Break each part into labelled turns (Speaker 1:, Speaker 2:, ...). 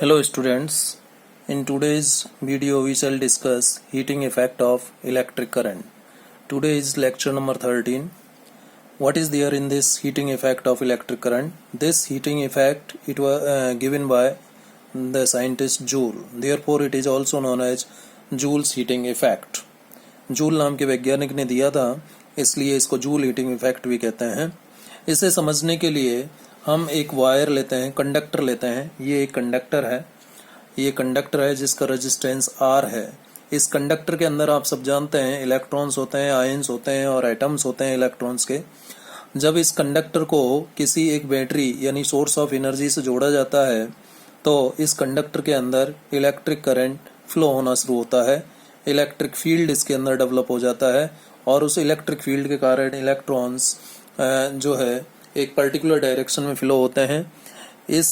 Speaker 1: Hello students, in today's video we shall discuss heating effect of electric current. Today is lecture number 13. What is there in this heating effect of electric current? This heating effect it was given by the scientist Joule. Therefore it is also known as Joule's heating effect. Joule नाम के वैज्ञानिक ने दिया था, इसलिए इसको joule heating effect भी कहते हैं। इसे समझने के लिए हम एक वायर लेते हैं, कंडक्टर लेते हैं। ये एक कंडक्टर है, ये कंडक्टर है जिसका रेजिस्टेंस R है। इस कंडक्टर के अंदर आप सब जानते हैं इलेक्ट्रॉन्स होते हैं, आयंस होते हैं और एटम्स होते हैं इलेक्ट्रॉन्स के। जब इस कंडक्टर को किसी एक बैटरी यानी सोर्स ऑफ एनर्जी से जोड़ा जाता है तो इस कंडक्टर के अंदर इलेक्ट्रिक करंट फ्लो होना शुरू होता है, इलेक्ट्रिक फील्ड इसके अंदर डेवलप हो जाता है और उस इलेक्ट्रिक फील्ड के कारण इलेक्ट्रॉन्स जो है एक पर्टिकुलर डायरेक्शन में फ्लो होते हैं। इस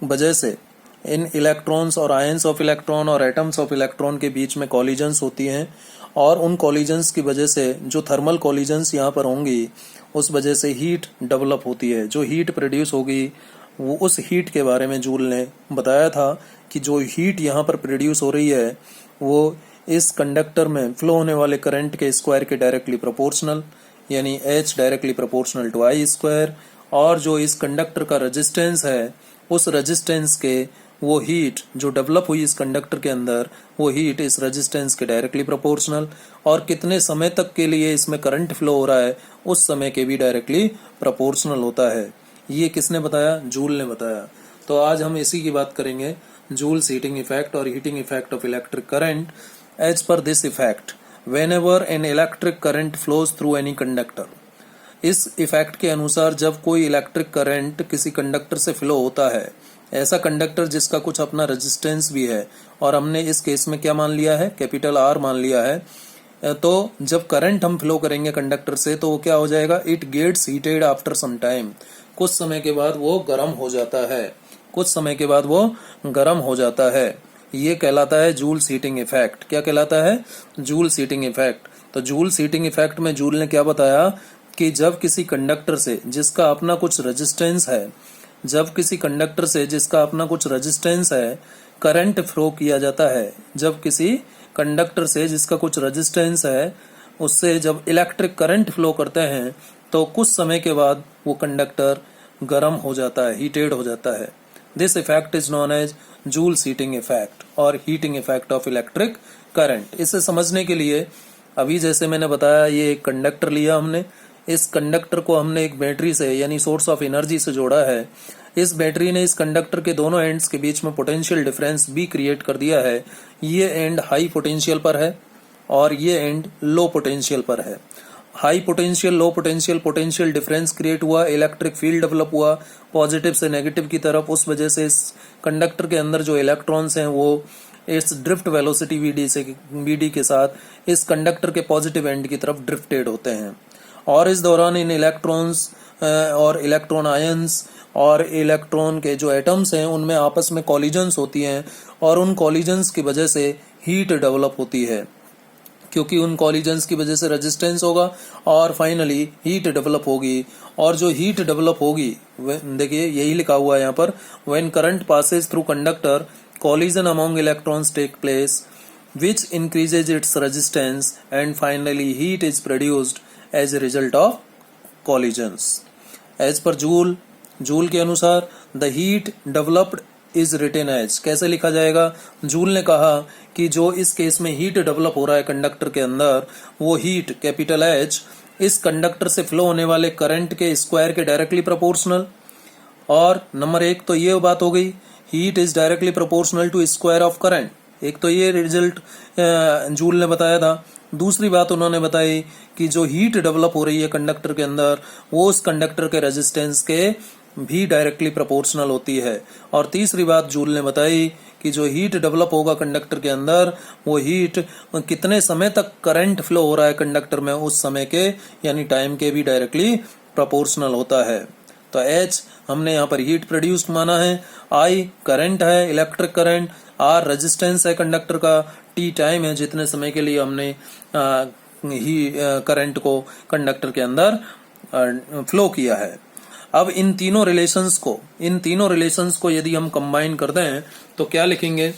Speaker 1: वजह से इन इलेक्ट्रॉन्स और आयंस ऑफ इलेक्ट्रॉन और एटम्स ऑफ इलेक्ट्रॉन के बीच में कॉलिजन्स होती हैं और उन कॉलिजन्स की वजह से जो थर्मल कॉलिजन्स यहाँ पर होंगी उस वजह से हीट डेवलप होती है। जो हीट प्रोड्यूस होगी वो उस हीट के बारे में जूल ने बताया था कि जो हीट यहाँ पर प्रोड्यूस हो रही है वो इस कंडक्टर में फ्लो होने वाले करंट के स्क्वायर के डायरेक्टली प्रोपोर्शनल, यानी H directly proportional to I square, और जो इस कंडक्टर का रेजिस्टेंस है उस रेजिस्टेंस के वो हीट जो डेवलप हुई इस कंडक्टर के अंदर वो हीट इस रेजिस्टेंस के डायरेक्टली प्रोपोर्शनल, और कितने समय तक के लिए इसमें करंट फ्लो हो रहा है उस समय के भी डायरेक्टली प्रोपोर्शनल होता है। ये किसने बताया? जूल ने बताया। तो आज हम इसी की बात करेंगे, जूल्स हीटिंग इफेक्ट और heating effect of electric current. As per this effect, whenever an electric current flows through any conductor, इस इफेक्ट के अनुसार जब कोई इलेक्ट्रिक करंट किसी कंडक्टर से फ्लो होता है, ऐसा कंडक्टर जिसका कुछ अपना रेजिस्टेंस भी है, और हमने इस केस में क्या मान लिया है? कैपिटल R मान लिया है। तो जब करंट हम फ्लो करेंगे कंडक्टर से तो वो क्या हो जाएगा? It gets heated after some time, कुछ समय के बाद वो गर्म हो जाता है, कुछ समय के बाद वो गर्म हो जाता है। ये कहलाता है जूल्स हीटिंग इफेक्ट। क्या कहलाता है? Joule's heating effect. तो जूल्स हीटिंग इफेक्ट में जूल ने क्या बताया कि जब किसी कंडक्टर से जिसका अपना कुछ रेजिस्टेंस है, जब किसी कंडक्टर से जिसका अपना कुछ रेजिस्टेंस है करंट फ्लो किया जाता है, जब किसी कंडक्टर से जिसका कुछ रेजिस्टेंस है उससे जब इलेक्ट्रिक करंट फ्लो करते हैं तो कुछ समय के बाद वो कंडक्टर गर्म हो जाता है, हीटेड हो जाता है। This effect is known as Joule's heating effect और heating effect of electric current. इसे समझने के लिए अभी जैसे मैंने बताया, ये एक कंडक्टर लिया हमने, इस कंडक्टर को हमने एक बैटरी से यानी सोर्स ऑफ एनर्जी से जोड़ा है। इस बैटरी ने इस कंडक्टर के दोनों एंड्स के बीच में पोटेंशियल डिफरेंस भी क्रिएट कर दिया है। ये एंड हाई पोटेंशियल पर है और ये एंड लो पोटेंशियल पर है। High potential, low potential, potential difference create हुआ, इलेक्ट्रिक फील्ड डेवलप हुआ पॉजिटिव से नेगेटिव की तरफ। उस वजह से इस कंडक्टर के अंदर जो इलेक्ट्रॉन्स हैं वो इस ड्रिफ्ट वेलोसिटी वीडी के साथ इस कंडक्टर के पॉजिटिव एंड की तरफ ड्रिफ्टेड होते हैं, और इस दौरान इन इलेक्ट्रॉन्स और इलेक्ट्रॉन आयंस और इलेक्ट्रॉन के जो एटम्स हैं उनमें आपस में कॉलिजन्स होती हैं और उन कॉलिजन्स की वजह से हीट डेवलप होती है, क्योंकि उन कॉलिजन्स की वजह से रेजिस्टेंस होगा और फाइनली हीट डेवलप होगी। और जो हीट डेवलप होगी, देखिए यही लिखा हुआ है यहाँ पर, when current passes through conductor collision among electrons take place which increases its resistance and finally heat is produced as a result of collisions. As per Joule के अनुसार the heat developed is written as, कैसे लिखा जाएगा? Joule ने कहा कि जो इस केस में हीट डेवलप हो रहा है कंडक्टर के अंदर, वो हीट कैपिटल H इस कंडक्टर से फ्लो होने वाले करंट के स्क्वायर के डायरेक्टली प्रोपोर्शनल। और नंबर एक तो ये बात हो गई, heat is directly proportional to square of current. एक तो ये रिजल्ट जूल ने बताया था। दूसरी बात उन्होंने बताई कि जो हीट डेवलप हो रही है कंडक्टर के अंदर वो उस कंडक्टर के रेजिस्टेंस के भी डायरेक्टली प्रोपोर्शनल होती है। और तीसरी बात जूल ने बताई कि जो हीट डेवलप होगा कंडक्टर के अंदर वो हीट कितने समय तक करंट फ्लो हो रहा है कंडक्टर में उस समय के यानी टाइम के भी डायरेक्टली प्रोपोर्शनल होता है। तो H हमने यहाँ पर हीट प्रोड्यूस्ड माना है, I करंट है, इलेक्ट्रिक करंट, R रेजिस्टेंस है कंडक्टर का, T टाइम है जितने समय के लिए हमने करंट को कंडक्टर के अंदर फ्लो किया है। अब इन तीनों रिलेशंस को यदि हम कंबाइन कर दें तो क्या लिखेंगे?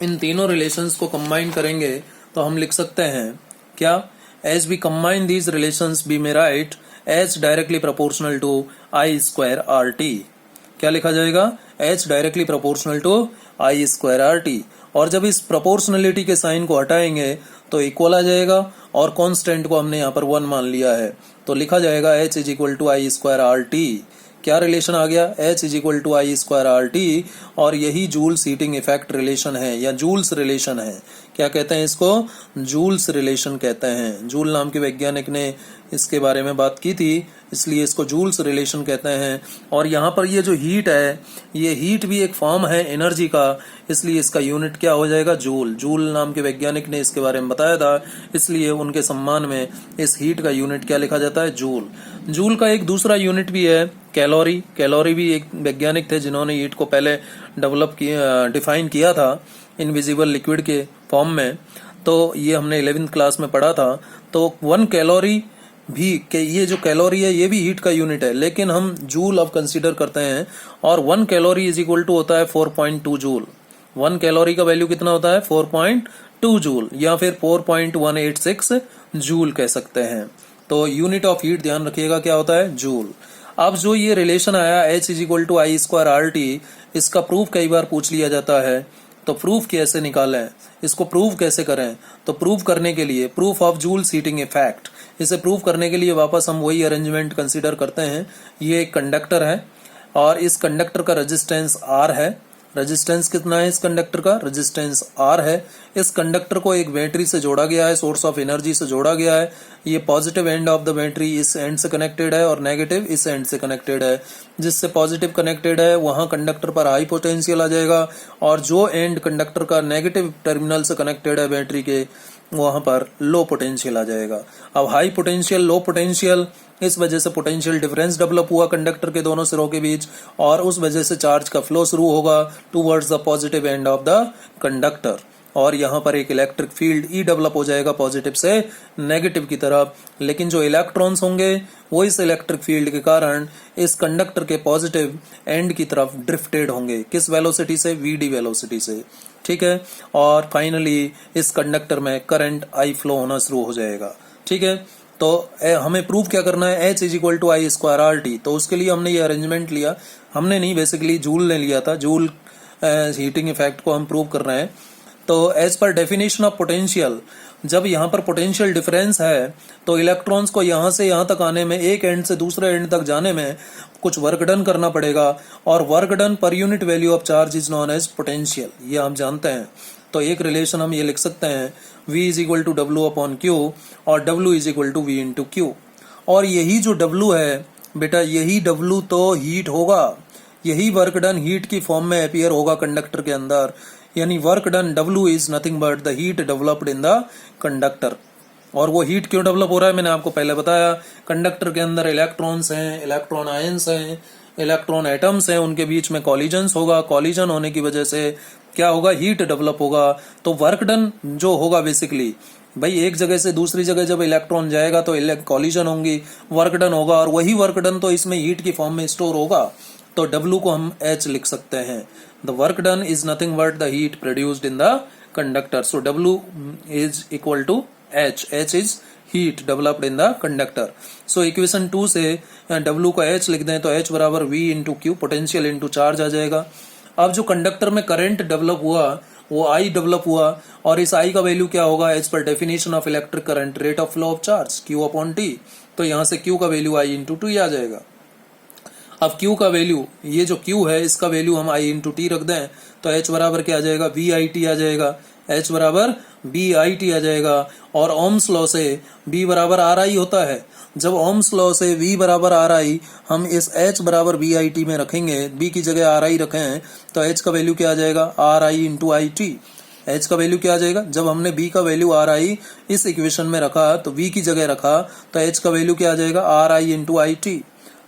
Speaker 1: इन तीनों रिलेशंस को कंबाइन करेंगे तो हम लिख सकते हैं क्या? As we combine these relations we may write H directly proportional to I square R T. क्या लिखा जाएगा? H directly proportional to I square R T. और जब इस प्रोपोर्शनलिटी के साइन को हटाएंगे तो इक्वल आ जाएगा, और कांस्टेंट को हमने यहाँ पर 1 मान लिया है, तो लिखा जाएगा H is equal to I square R T. क्या रिलेशन आ गया? H is equal to I square R T. और यही जूल्स हीटिंग इफेक्ट रिलेशन है या जूल्स रिलेशन है। क्या कहते हैं इसको? जूल्स रिलेशन कहते हैं। जूल नाम के वैज्ञानिक ने इसके बारे में बात की थी, इसलिए इसको जूल्स रिलेशन कहते हैं। और यहाँ पर ये जो हीट है, ये हीट भी एक फॉर्म है एनर्जी का, इसलिए इसका यूनिट क्या हो जाएगा? जूल। जूल नाम के वैज्ञानिक ने इसके बारे में बताया था, इसलिए उनके सम्मान में इस हीट का यूनिट क्या लिखा जाता है? जूल। जूल का एक दूसरा यूनिट भी है कैलोरी। कैलोरी भी एक वैज्ञानिक थे जिन्होंने हीट को पहले डिफाइन किया था इनविजिबल लिक्विड के फॉर्म में। तो ये हमने 11th क्लास में पढ़ा था। तो 1 कैलोरी भी के ये जो कैलोरी है ये भी हीट का यूनिट है, लेकिन हम जूल अब कंसीडर करते हैं। और 1 कैलोरी इज इक्वल टू होता है 4.2 जूल। 1 कैलोरी का वैल्यू कितना होता है? 4.2 जूल या फिर 4.186 जूल कह सकते हैं। तो यूनिट ऑफ हीट ध्यान रखिएगा क्या होता है? जूल। अब जो ये रिलेशन आया H is equal to I square R T, इसका प्रूफ कई बार पूछ लिया जाता है। तो प्रूफ कैसे निकालें, इसको प्रूव कैसे करें? तो प्रूव करने के लिए proof of Joule's heating effect, इसे प्रूव करने के लिए वापस हम वही अरेंजमेंट कंसीडर करते हैं। ये एक कंडक्टर है और इस कंडक्टर का रेजिस्टेंस आर है। रेजिस्टेंस कितना है इस कंडक्टर का? रेजिस्टेंस आर है। इस कंडक्टर को एक बैटरी से जोड़ा गया है, सोर्स ऑफ एनर्जी से जोड़ा गया है। ये positive end of the battery इस एंड से कनेक्टेड है और नेगेटिव इस एंड से कनेक्टेड है। जिससे पॉजिटिव कनेक्टेड है वहां कंडक्टर पर हाई पोटेंशियल आ जाएगा, और जो एंड कंडक्टर का नेगेटिव टर्मिनल से कनेक्टेड है बैटरी के, वहां पर लो पोटेंशियल आ जाएगा। अब हाई पोटेंशियल, लो पोटेंशियल, इस वजह से पोटेंशियल डिफरेंस डेवलप हुआ कंडक्टर के दोनों सिरों के बीच, और उस वजह से चार्ज का फ्लो शुरू होगा towards the positive end of the conductor. और यहाँ पर एक इलेक्ट्रिक फील्ड ई डेवलप हो जाएगा पॉजिटिव से नेगेटिव की तरफ। लेकिन जो इलेक्ट्रॉन्स होंगे वो इस इलेक्ट्रिक फील्ड के कारण इस कंडक्टर के पॉजिटिव एंड की तरफ ड्रिफ्टेड होंगे। किस वेलोसिटी से? वीडी वेलोसिटी से। ठीक है। और फाइनली इस कंडक्टर में करंट आई फ्लो होना शुरू हो जाएगा। ठीक है। तो हमें प्रूव क्या करना है? H is equal to I square R T. तो उसके लिए हमने ये अरेंजमेंट लिया, हमने नहीं बेसिकली जूल ने लिया था। जूल हीटिंग इफेक्ट को हम प्रूव कर रहे हैं। तो as per definition of potential, जब यहाँ पर पोटेंशियल डिफरेंस है तो इलेक्ट्रॉन्स को यहाँ से यहाँ तक आने में, एक एंड से दूसरे एंड तक जाने में कुछ वर्क डन करना पड़ेगा, और work done per unit value of charge is known as potential. ये हम जानते हैं। तो एक रिलेशन हम ये लिख सकते हैं V is equal to W upon Q और W is equal to V into Q. और यही जो W है बेटा, यही W तो हीट होगा, यही वर्क डन हीट की फॉर्म में अपीयर होगा कंडक्टर के अंदर। यानी work done W is nothing but the heat developed in the conductor. और वो हीट क्यों डेवलप हो रहा है मैंने आपको पहले बताया। कंडक्टर के अंदर इलेक्ट्रॉन्स हैं, इलेक्ट्रॉन आयंस हैं, इलेक्ट्रॉन एटम्स हैं, उनके बीच में कॉलिजन्स होगा। कॉलिजन होने की वजह से क्या होगा? हीट डेवलप होगा। तो वर्क डन जो होगा बेसिकली, भाई एक जगह से दूसरी जगह जब इलेक्ट्रॉन जाएगा तो कॉलिजन होंगी, वर्क डन होगा, और वही वर्क डन तो इसमें हीट की फॉर्म में स्टोर होगा। तो W को हम H लिख सकते हैं। The work done is nothing but the heat produced in the conductor. So W is equal to H। H is heat developed in the conductor. So equation 2 से W को H लिख दें तो H बराबर V into Q, potential into charge आ जाएगा। अब जो कंडक्टर में करंट डेवलप हुआ वो I डेवलप हुआ, और इस I का वैल्यू क्या होगा? As per definition of electric current rate of flow of charge Q upon T। तो यहाँ से Q का वैल्यू I इंटू 2 आ जाएगा। अब Q का वैल्यू, ये जो Q है इसका वैल्यू हम I इंटू टी रख दें तो H बराबर क्या आ जाएगा? VIT आ जाएगा। H बराबर BIT आ जाएगा। और ओम्स लॉ से B बराबर RI होता है। जब ओम्स लॉ से V बराबर RI हम इस H बराबर BIT में रखेंगे, B की जगह RI रखें तो H का वैल्यू क्या आ जाएगा? RI into IT। H का वैल्यू क्या आ जाएगा? जब हमने B का वैल्यू RI इस इक्वेशन में रखा तो V की जगह रखा तो H का वैल्यू क्या आ जाएगा? RI into IT।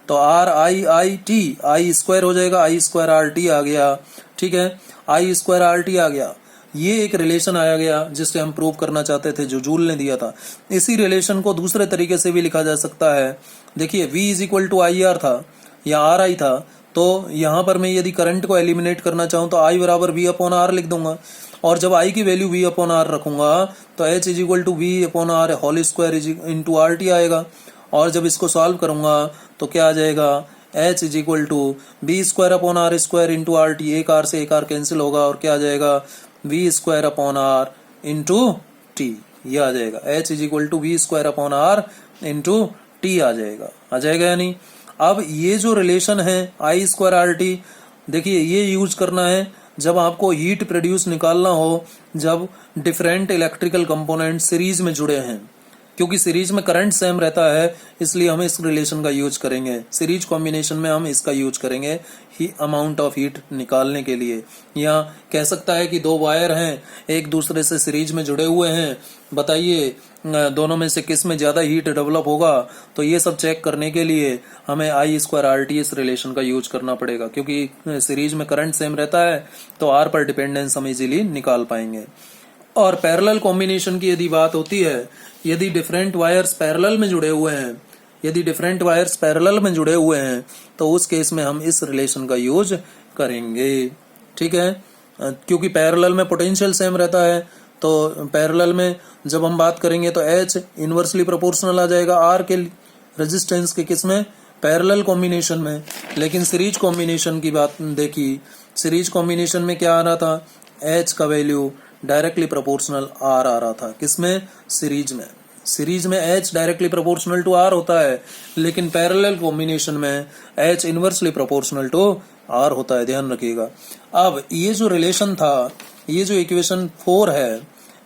Speaker 1: तो RIIT, I स्क्वायर हो जाएगा, I स्क्वायर RT आ गया। ठीक है, I स्क्वायर RT आ गया। ये एक रिलेशन आया गया जिससे हम प्रूव करना चाहते थे, जो जूल ने दिया था। इसी रिलेशन को दूसरे तरीके से भी लिखा जा सकता है। देखिए V is equal to IR था, या आर आई था, तो यहाँ पर मैं यदि करंट को एलिमिनेट करना चाहूँ तो आई बराबर वी अपॉन आर लिख दूंगा, और जब आई की वैल्यू वी अपॉन आर रखूंगा तो H is equal to V upon R whole square into R T आएगा, और जब इसको सॉल्व करूंगा तो क्या आ जाएगा, H is equal to B square upon R square into R T, एक आर से एक आर कैंसिल होगा और क्या आ जाएगा, V square upon R into T, ये आ जाएगा H is equal to V square upon R into T आ जाएगा या नहीं। अब ये जो रिलेशन है आई स्क्वायर आर टी, देखिए ये यूज करना है जब आपको हीट प्रोड्यूस निकालना हो, जब डिफरेंट इलेक्ट्रिकल कंपोनेंट सीरीज में जुड़े हैं, क्योंकि सीरीज में करंट सेम रहता है इसलिए हम इस रिलेशन का यूज करेंगे। सीरीज कॉम्बिनेशन में हम इसका यूज करेंगे ही अमाउंट ऑफ हीट निकालने के लिए। या कह सकता है कि दो वायर हैं, एक दूसरे से सीरीज में जुड़े हुए हैं, बताइए दोनों में से किस में ज्यादा हीट डेवलप होगा, तो ये सब चेक करने के लिए हमें आई स्क्वायर आर टी इस रिलेशन का यूज करना पड़ेगा, क्योंकि सीरीज में करंट सेम रहता है तो आर पर डिपेंडेंस हम इजीली निकाल पाएंगे। और पैरेलल कॉम्बिनेशन की यदि बात होती है, यदि डिफरेंट वायर्स पैरेलल में जुड़े हुए हैं, यदि डिफरेंट वायर्स पैरेलल में जुड़े हुए हैं तो उस केस में हम इस रिलेशन का यूज करेंगे, ठीक है, क्योंकि पैरेलल में पोटेंशियल सेम रहता है, तो पैरेलल में जब हम बात करेंगे तो H इनवर्सली प्रोपोर्शनल आ जाएगा R के रेजिस्टेंस के, किस में, पैरेलल कॉम्बिनेशन में। लेकिन सीरीज कॉम्बिनेशन की बात देखी, सीरीज कॉम्बिनेशन में क्या आ रहा था, H का वैल्यू डायरेक्टली प्रोपोर्शनल R आ रहा था, किसमें, सीरीज में। सीरीज में H directly proportional to R होता है, लेकिन पैरेलल कॉम्बिनेशन में H inversely proportional to R होता है, ध्यान रखिएगा। अब ये जो रिलेशन था, ये जो इक्वेशन 4 है,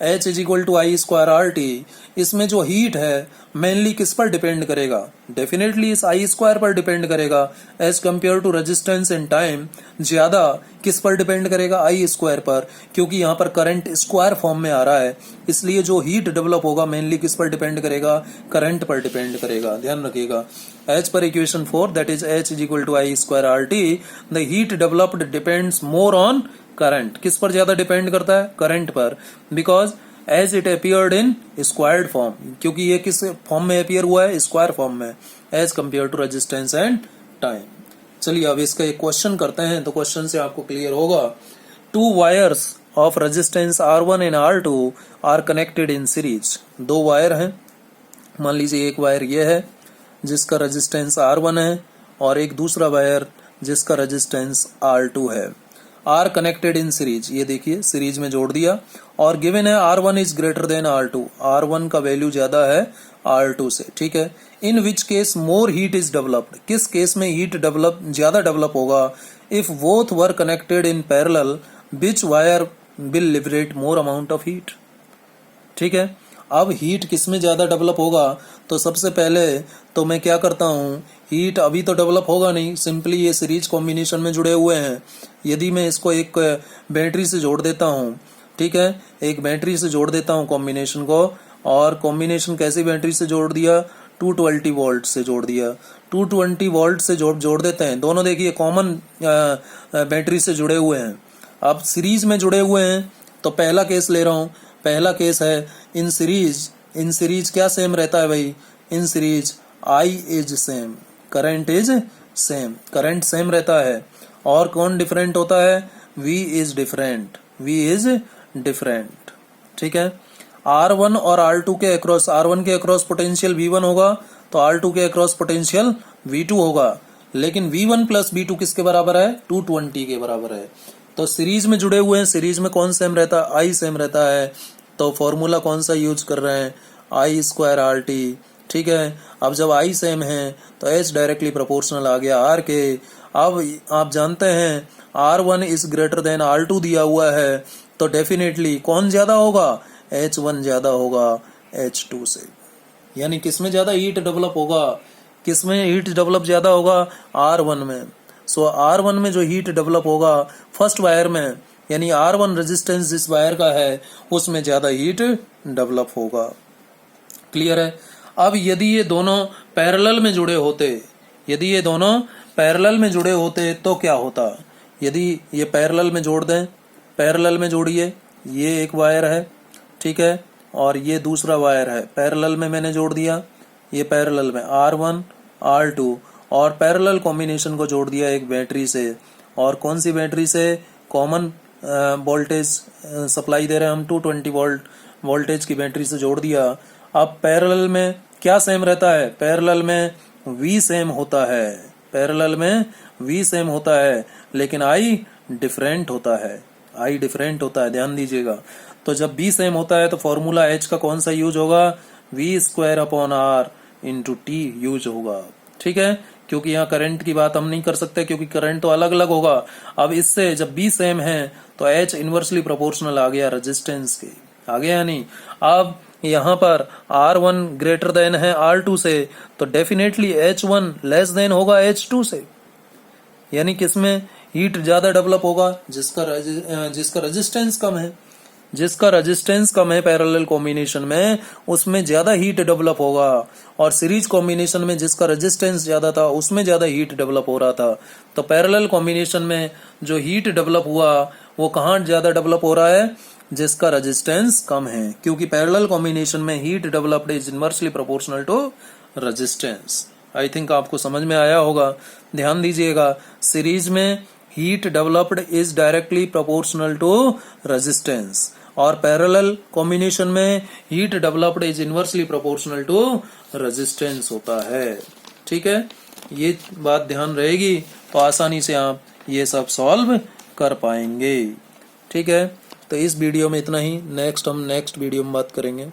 Speaker 1: H is equal to I square R T, इसमें जो हीट है मेनली किस पर डिपेंड करेगा, डेफिनेटली इस आई स्क्वायर पर डिपेंड करेगा as compare to resistance in time. ज्यादा किस पर डिपेंड करेगा, आई स्क्वायर पर, क्योंकि यहाँ पर करंट स्क्वायर फॉर्म में आ रहा है, इसलिए जो हीट डेवलप होगा मेनली किस पर डिपेंड करेगा, करंट पर डिपेंड करेगा, ध्यान रखिएगा। As per equation 4 that is H is equal to I square R T, the heat developed depends more on current. किस पर ज्यादा डिपेंड करता है, करंट पर, because as it appeared in squared form, क्योंकि ये किस फॉर्म में अपियर हुआ है, स्क्वायर फॉर्म में, as compare to resistance and time. चलिए अब इसका एक क्वेश्चन करते हैं, तो क्वेश्चन से आपको क्लियर होगा। Two wires of resistance R1 and R2 are connected in series. दो वायर हैं, मान लीजिए एक वायर ये है जिसका रेजिस्टेंस R1 है और एक दूसरा वायर जिसका रेजिस्टेंस R2 है, आर कनेक्टेड इन सीरीज। ये देखिए सीरीज में जोड़ दिया और गिवन है R1 is greater than R2, R1 का वैल्यू ज्यादा है R2 से, ठीक है। In which case more heat is developed, किस केस में हीट ज्यादा डेवलप होगा, if both were connected in parallel which wire will liberate more amount of heat, ठीक है। अब हीट किस में ज्यादा डेवलप होगा, तो सबसे पहले तो मैं क्या करता हूँ, हीट अभी तो डेवलप होगा नहीं, सिंपली ये सीरीज कॉम्बिनेशन में जुड़े हुए हैं। यदि मैं इसको एक बैटरी से जोड़ देता हूँ, ठीक है, एक बैटरी से जोड़ देता हूँ कॉम्बिनेशन को, और कॉम्बिनेशन कैसी बैटरी से जोड़ दिया, 220 वोल्ट से जोड़ दिया, 220 वोल्ट से जोड़ देते हैं। दोनों देखिए कॉमन बैटरी से जुड़े हुए हैं। अब सीरीज में जुड़े हुए हैं तो पहला केस ले रहा हूँ, पहला केस है इन सीरीज क्या सेम रहता है भाई, in series I is same, current is same, current same रहता है, और कौन डिफरेंट होता है, V is different, V is different, ठीक है। R1 और R2 के अक्रॉस, R1 के अक्रॉस पोटेंशियल V1 होगा तो R2 के अक्रॉस पोटेंशियल V2 होगा, लेकिन V1 प्लस V2 किसके बराबर है, 220 के बराबर है। तो सीरीज में जुड़े हुए हैं, सीरीज में कौन सेम रहता है, I सेम रहता है, तो फॉर्मूला कौन सा यूज कर रहे हैं, आई स्क्वायर आर टी, ठीक है। अब जब आई सेम है तो H डायरेक्टली प्रोपोर्शनल आ गया R के। अब आप जानते हैं R1 is greater than R2 दिया हुआ है, तो डेफिनेटली कौन ज्यादा होगा, H1 ज्यादा होगा H2 से, यानी किसमें ज्यादा हीट डेवलप होगा, किसमें हीट डेवलप ज्यादा होगा, R1 में। सो R1 में जो हीट डेवलप होगा फर्स्ट वायर में, यानी R1 रेजिस्टेंस जिस वायर का है उसमें ज्यादा हीट डेवलप होगा, क्लियर है। अब यदि ये दोनों पैरेलल में जुड़े होते, यदि ये दोनों पैरेलल में जुड़े होते तो क्या होता, यदि ये पैरेलल में जोड़ दें, पैरेलल में जोड़िए, ये एक वायर है, ठीक है, और ये दूसरा वायर है, पैरेलल में मैंने जोड़ दिया, ये पैरेलल में R1 R2, और पैरेलल कॉम्बिनेशन को जोड़ दिया एक बैटरी से, और कौन सी बैटरी से, कॉमन वोल्टेज सप्लाई दे रहे हैं हम 220 वोल्ट वोल्टेज की बैटरी से जोड़ दिया। अब पैरेलल में क्या सेम रहता है, पैरेलल में V सेम होता है, पैरेलल में V सेम होता है, लेकिन I डिफरेंट होता है, I डिफरेंट होता है, ध्यान दीजिएगा। तो जब B सेम होता है तो फॉर्मूला H का कौन सा यूज होगा, V²/R इंटू T यूज होगा, ठीक है। क्योंकि यहाँ करंट की बात हम नहीं कर सकते, क्योंकि करंट तो अलग अलग होगा। अब इससे जब B सेम है तो H इनवर्सली प्रोपोर्शनल आ गया रेजिस्टेंस के, आ गया नहीं। अब यहाँ पर R1 ग्रेटर देन है R2 से, तो डेफिनेटली H1 लेस देन होगा H2 से, यानी किसमें हीट ज्यादा डेवलप होगा, जिसका रेजिस्टेंस कम है, जिसका रेजिस्टेंस कम है पैरेलल कॉम्बिनेशन में उसमें ज्यादा हीट डेवलप होगा, और सीरीज कॉम्बिनेशन में जिसका रेजिस्टेंस ज्यादा था उसमें ज्यादा हीट डेवलप हो रहा था। तो पैरेलल कॉम्बिनेशन में जो हीट डेवलप हुआ वो कहाँ ज्यादा डेवलप हो रहा है, जिसका रेजिस्टेंस कम है, क्योंकि पैरेलल कॉम्बिनेशन में heat developed is inversely proportional to resistance. I think आपको समझ में आया होगा। ध्यान दीजिएगा, सीरीज में heat developed is directly proportional to resistance, और पैरेलल कॉम्बिनेशन में heat developed is inversely proportional to resistance होता है, ठीक है। ये बात ध्यान रहेगी तो आसानी से आप ये सब सॉल्व कर पाएंगे, ठीक है। तो इस वीडियो में इतना ही, हम नेक्स्ट वीडियो में बात करेंगे।